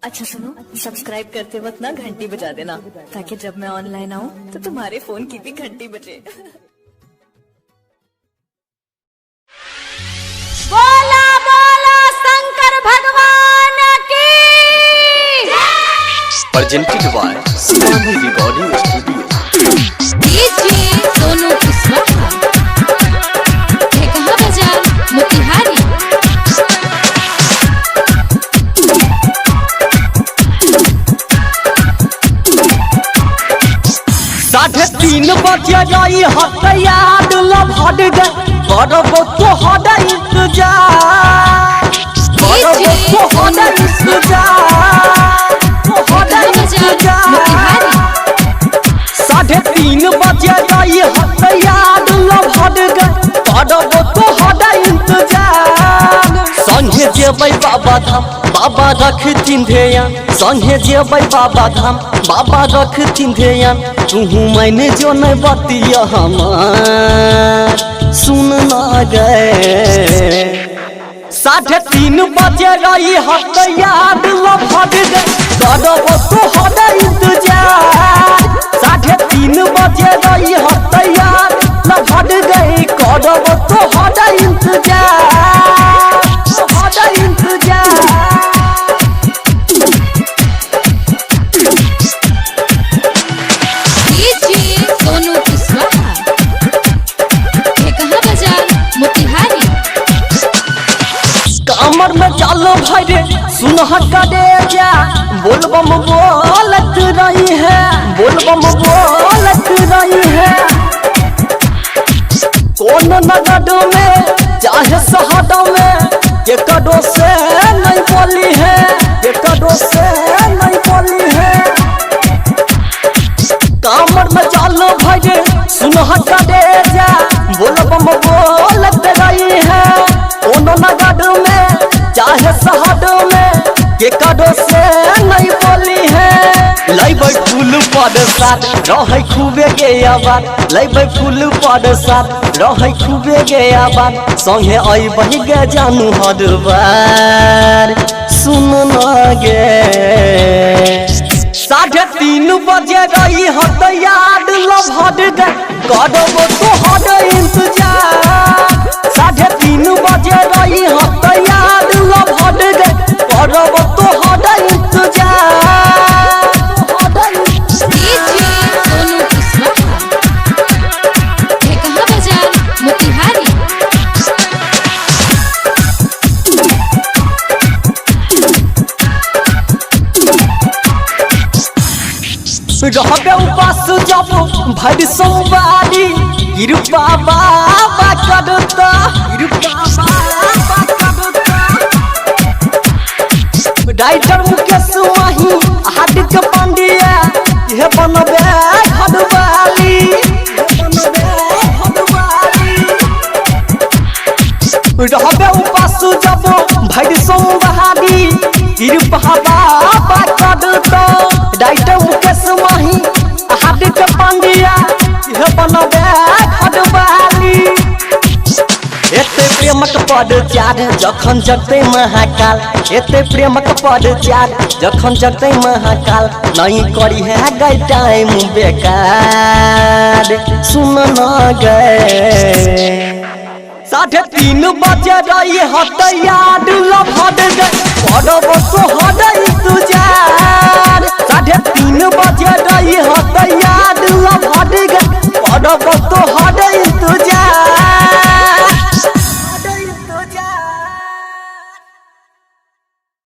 अच्छा सुनो, सब्सक्राइब करते वक्त ना घंटी बजा देना ताकि जब मैं ऑनलाइन आऊँ तो तुम्हारे फोन की भी घंटी बजे। बोला बोला शंकर भगवान की। प्रेजेंटेड बाय सिंहानी recording studio. DJ Sonu Kushwaha, कहाँ बाजार मोतिहारी। 3:30 बजे जाई हथियार लभड़ गए करबो तो हद इंतजार, करबो तो हद इंतजार, हद इंतजार। 3:30 बजे जाई हथियार लभड़ गए करबो तो हद इंतजार। संगे जेबै बाबा धाम बाबा रखथिन ध्यान, संगे जेबै बाबा धाम बाबा रखथिन ध्यान। तुहू मैंने जो न बतिया हमार सुन ना गए। 3:30 बजे रही हथियार लभड़ गए करबो तो हद इंतजार। 3:30 बजे रही हथियार लभड़ गए करबो तो हद इंतजार, हद इंतजार। सोनू कुशवाहा, कहाँ बाजार मोतिहारी। कमर में चालो भाई रे सुनह करे जा, बोलबम बोलत रही है, बोलबम बोलत रही है। कौन नगद में चाहे शहद में एकड़ो से नहीं बोली है, एकड़ो से नहीं बोली है। कमर में चालो भाई रे सुनह करे जा, बोलबम बोलत रही है। कौन नगद में चाहे शहद में एकड़ो से नहीं बोली है। लैबै फूल प्रसाद रहै खूबे गे आबाद, लैबै फूल प्रसाद रहै खूबे गे आबाद। संगे अइबै गे जानू हर बार सुन न गे। 3:30 बजे रही हथियार लभड़ गए करबो तो हद इंतजार। 3:30 बजे रही हथियार लभड़ गए करबो तो हद इंतजार, हद इंतजार। सोनू कुशवाहा, कहाँ बाजार मोतिहारी। रहबे उपास जब भर सोमवारी कृपा बाबा करता, कृपा बाबा करता। राइटर मुकेश वही हार्दिक पांड्या ये बनबे घरवाली, रहबे उपास जब भर सोमवारी कृपा बाबा करता। राइटर मुकेश वही हार्दिक पांड्या ये बनबे घरवाली। एते प्रेमक प्रचार जखन जगते महाकाल, एते प्रेमक प्रचार जखन जगते महाकाल। नहीं करी है गई टाइम बेकार सुन न गए। 3:30 बजे रही हथियार लभड़ गए करबो तो हद इंतजार। 3:30 बजे रही हथियार लभड़ गए करबो तो